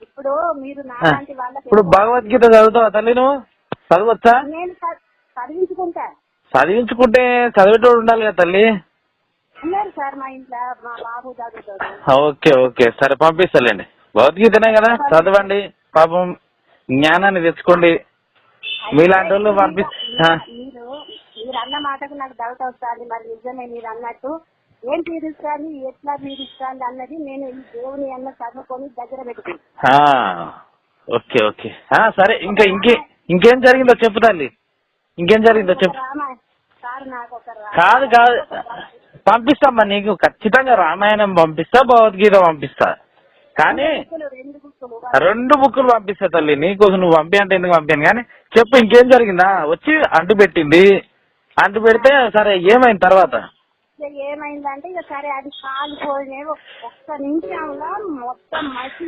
ఇప్పుడు మీరు నాలాంటి వాళ్ళకి ఇప్పుడు భగవద్గీత చదువుతావా తల్లి నువ్వు? చదవచ్చా? నేను చదివించుకుంటా. చదివించుకుంటే చదివేటోడు ఉండాలి కదా తల్లి. ఉన్నారు సార్ మా ఇంట్లో, మా బాబు చదువుతాడు. ఓకే ఓకే సరే పంపిస్తాలేండి. భగవద్గీతనే కదా చదవండి, పాపం జ్ఞానాన్ని తెచ్చుకోండి. మీలాంటి వాళ్ళు మీరు అన్న మాటకు నాకు డౌట్ వస్తుంది. మరి నిజమే మీరు అన్నట్టు ఏం తీరుస్తాను, ఎట్లా తీరుస్తాను అన్నది నేను ఈ దేవుని అన్న చదువుకొని దగ్గర పెట్టుకున్నాను. ఓకే ఓకే సరే. ఇంకేం జరిగిందో చెప్పు తల్లి. ఇంకేం జరిగిందో చెప్పు. కాదు కాదు పంపిస్తామ్మా, నీకు ఖచ్చితంగా రామాయణం పంపిస్తా, భగవద్గీత పంపిస్తా. కానీ 2 బుక్కులు పంపిస్తా తల్లి. నీకు నువ్వు పంపి అంటే ఎందుకు పంపాను. కానీ చెప్పు ఇంకేం జరిగిందా? వచ్చి అంటు పెట్టింది, అంటు పెడితే సరే ఏమైంది తర్వాత? ఏమైందంటే ఇక సరే అది కాలిపోయిన ఒక్క నిమిషంలో మొత్తం మసి